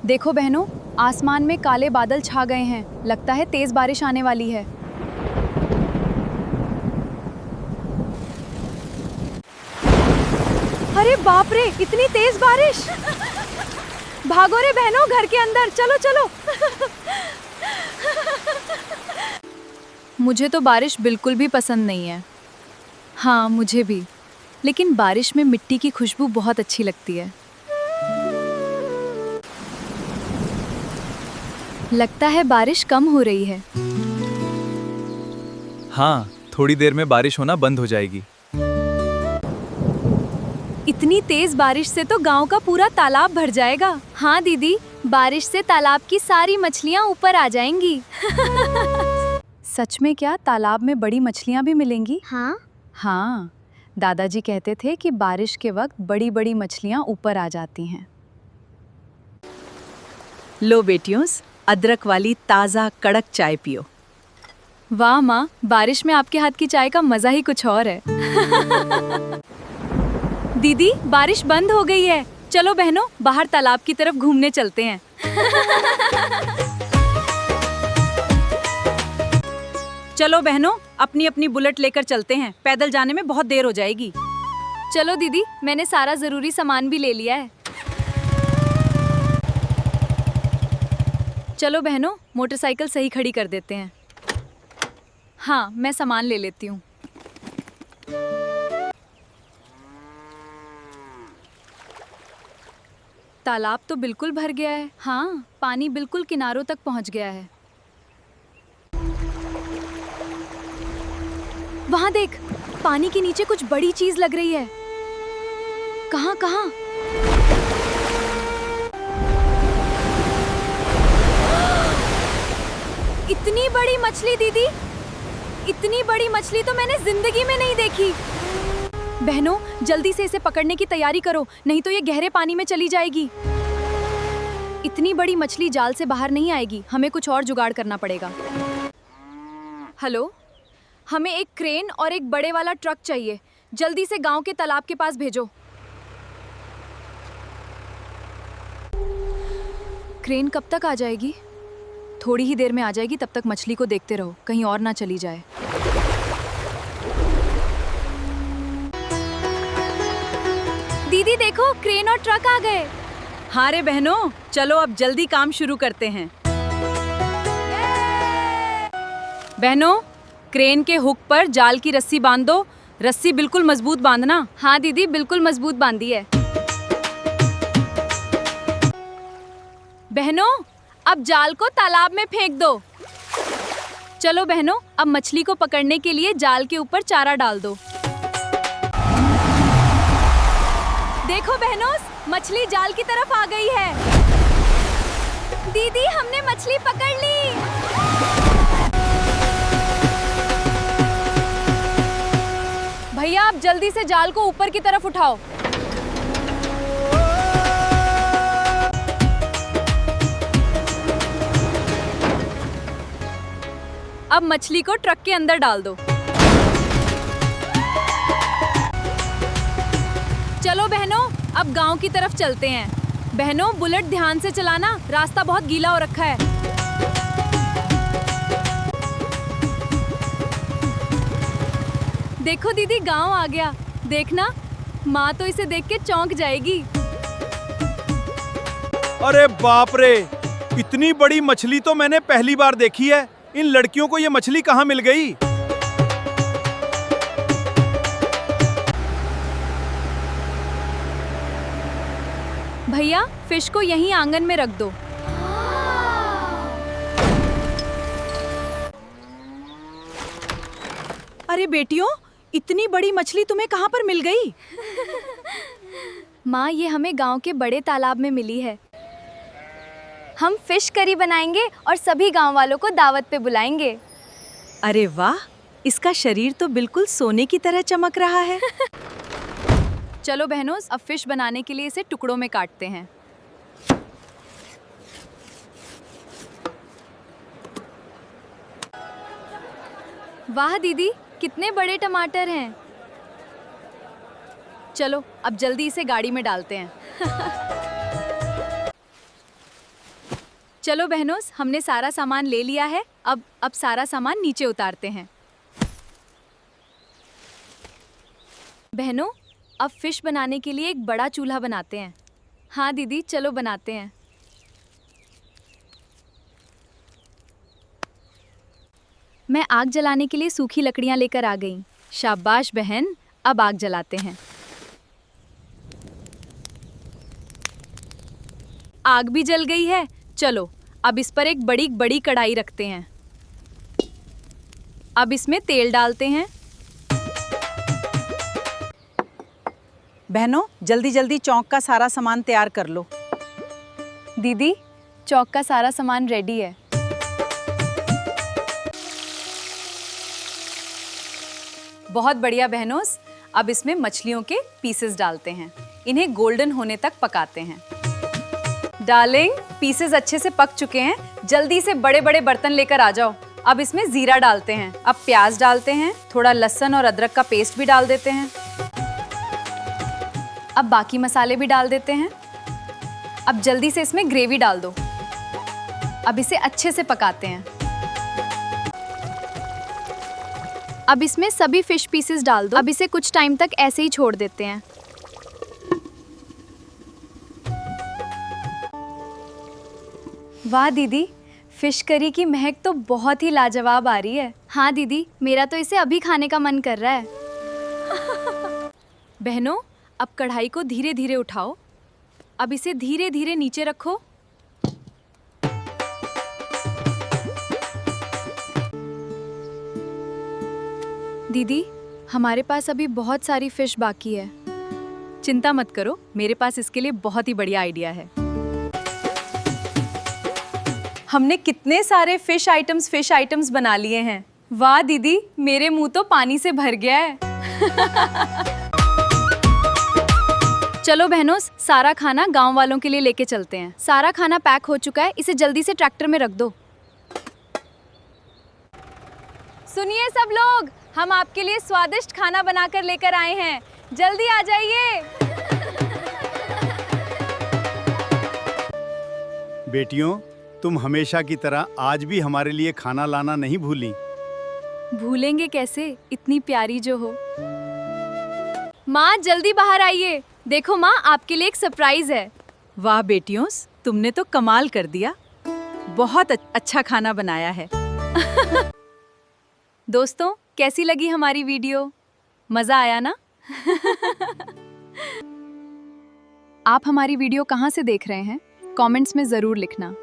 देखो बहनों, आसमान में काले बादल छा गए हैं। लगता है तेज बारिश आने वाली है। अरे बाप रे, इतनी तेज बारिश! भागो रे बहनों, घर के अंदर चलो चलो। मुझे तो बारिश बिल्कुल भी पसंद नहीं है। हाँ, मुझे भी। लेकिन बारिश में मिट्टी की खुशबू बहुत अच्छी लगती है। लगता है बारिश कम हो रही है। हाँ, थोड़ी देर में बारिश होना बंद हो जाएगी। इतनी तेज बारिश से तो गांव का पूरा तालाब भर जाएगा। हाँ दीदी, बारिश से तालाब की सारी मछलियाँ ऊपर आ जाएंगी। सच में क्या तालाब में बड़ी मछलियाँ भी मिलेंगी? हाँ, दादाजी कहते थे कि बारिश के वक्त बड़ी बड़ी मछलियाँ ऊपर आ जाती हैं। लो बेटियों, अदरक वाली ताज़ा कड़क चाय पियो। वाह माँ, बारिश में आपके हाथ की चाय का मज़ा ही कुछ और है। दीदी, बारिश बंद हो गई है। चलो बहनों, बाहर तालाब की तरफ घूमने चलते हैं। चलो बहनों, अपनी अपनी बुलेट लेकर चलते हैं। पैदल जाने में बहुत देर हो जाएगी। चलो दीदी, मैंने सारा ज़रूरी सामान भी ले लिया है। चलो बहनों, मोटरसाइकिल सही खड़ी कर देते हैं। हाँ, मैं सामान ले लेती हूँ। तालाब तो बिल्कुल भर गया है। हाँ, पानी बिल्कुल किनारों तक पहुँच गया है। वहाँ देख, पानी के नीचे कुछ बड़ी चीज लग रही है। कहाँ कहाँ? इतनी बड़ी मछली दीदी! इतनी बड़ी मछली तो मैंने जिंदगी में नहीं देखी। बहनों, जल्दी से इसे पकड़ने की तैयारी करो, नहीं तो ये गहरे पानी में चली जाएगी। इतनी बड़ी मछली जाल से बाहर नहीं आएगी। हमें कुछ और जुगाड़ करना पड़ेगा। हेलो, हमें एक क्रेन और एक बड़े वाला ट्रक चाहिए। जल्दी से गांव के तालाब के पास भेजो। क्रेन कब तक आ जाएगी? थोड़ी ही देर में आ जाएगी। तब तक मछली को देखते रहो, कहीं और ना चली जाए। दीदी देखो, क्रेन और ट्रक आ गए। हाँ रे बहनों, चलो अब जल्दी काम शुरू करते हैं। बहनों, क्रेन के हुक पर जाल की रस्सी बांध दो। रस्सी बिल्कुल मजबूत बांधना। हाँ दीदी, बिल्कुल मजबूत बांधी है। बहनों, अब जाल को तालाब में फेंक दो। चलो बहनों, अब मछली को पकड़ने के लिए जाल के ऊपर चारा डाल दो। देखो बहनों, मछली जाल की तरफ आ गई है। दीदी, हमने मछली पकड़ ली। भैया, आप जल्दी से जाल को ऊपर की तरफ उठाओ। अब मछली को ट्रक के अंदर डाल दो। चलो बहनों, अब गांव की तरफ चलते हैं। बहनों, बुलेट ध्यान से चलाना, रास्ता बहुत गीला हो रखा है। देखो दीदी, गांव आ गया। देखना, माँ तो इसे देख के चौंक जाएगी। अरे बाप रे, इतनी बड़ी मछली तो मैंने पहली बार देखी है। इन लड़कियों को ये मछली कहाँ मिल गई? भैया, फिश को यहीं आंगन में रख दो। अरे बेटियों, इतनी बड़ी मछली तुम्हें कहाँ पर मिल गई? माँ, ये हमें गांव के बड़े तालाब में मिली है। हम फिश करी बनाएंगे और सभी गांव वालों को दावत पे बुलाएंगे। अरे वाह, इसका शरीर तो बिल्कुल सोने की तरह चमक रहा है। चलो बहनों, अब फिश बनाने के लिए इसे टुकड़ों में काटते हैं। वाह दीदी, कितने बड़े टमाटर हैं। चलो, अब जल्दी इसे गाड़ी में डालते हैं। चलो बहनों, हमने सारा सामान ले लिया है। अब सारा सामान नीचे उतारते हैं। बहनों, अब फिश बनाने के लिए एक बड़ा चूल्हा बनाते हैं। हाँ दीदी, चलो बनाते हैं। मैं आग जलाने के लिए सूखी लकड़ियां लेकर आ गई। शाबाश बहन, अब आग जलाते हैं। आग भी जल गई है। चलो अब इस पर एक बड़ी बड़ी कढ़ाई रखते हैं। अब इसमें तेल डालते हैं। बहनों, जल्दी जल्दी चौक का सारा सामान तैयार कर लो। दीदी, चौक का सारा सामान रेडी है। बहुत बढ़िया बहनों, अब इसमें मछलियों के पीसेस डालते हैं। इन्हें गोल्डन होने तक पकाते हैं। डार्लिंग, पीसेस अच्छे से पक चुके हैं। जल्दी से बड़े बड़े बर्तन लेकर आ जाओ। अब इसमें जीरा डालते हैं। अब प्याज डालते हैं। थोड़ा लहसुन और अदरक का पेस्ट भी डाल देते हैं। अब बाकी मसाले भी डाल देते हैं। अब जल्दी से इसमें ग्रेवी डाल दो। अब इसे अच्छे से पकाते हैं। अब इसमें सभी फिश पीसेस डाल दो। अब इसे कुछ टाइम तक ऐसे ही छोड़ देते हैं। वाह दीदी, फिश करी की महक तो बहुत ही लाजवाब आ रही है। हाँ दीदी, मेरा तो इसे अभी खाने का मन कर रहा है। बहनों, अब कढ़ाई को धीरे धीरे उठाओ। अब इसे धीरे धीरे नीचे रखो। दीदी, हमारे पास अभी बहुत सारी फिश बाकी है। चिंता मत करो, मेरे पास इसके लिए बहुत ही बढ़िया आइडिया है। हमने कितने सारे फिश आइटम्स बना लिए हैं। वाह दीदी, मेरे मुंह तो पानी से भर गया है। चलो बहनों, सारा खाना गांव वालों के लिए लेके चलते हैं। सारा खाना पैक हो चुका है, इसे जल्दी से ट्रैक्टर में रख दो। सुनिए सब लोग, हम आपके लिए स्वादिष्ट खाना बनाकर लेकर आए हैं। जल्दी आ जाइए। बेटियों, तुम हमेशा की तरह आज भी हमारे लिए खाना लाना नहीं भूली। भूलेंगे कैसे, इतनी प्यारी जो हो। माँ, जल्दी बाहर आइए। देखो माँ, आपके लिए एक सरप्राइज है। वाह बेटियों, तुमने तो कमाल कर दिया। बहुत अच्छा खाना बनाया है। दोस्तों, कैसी लगी हमारी वीडियो? मज़ा आया ना? आप हमारी वीडियो कहाँ से देख रहे हैं? कमेंट्स में ज़रूर लिखना।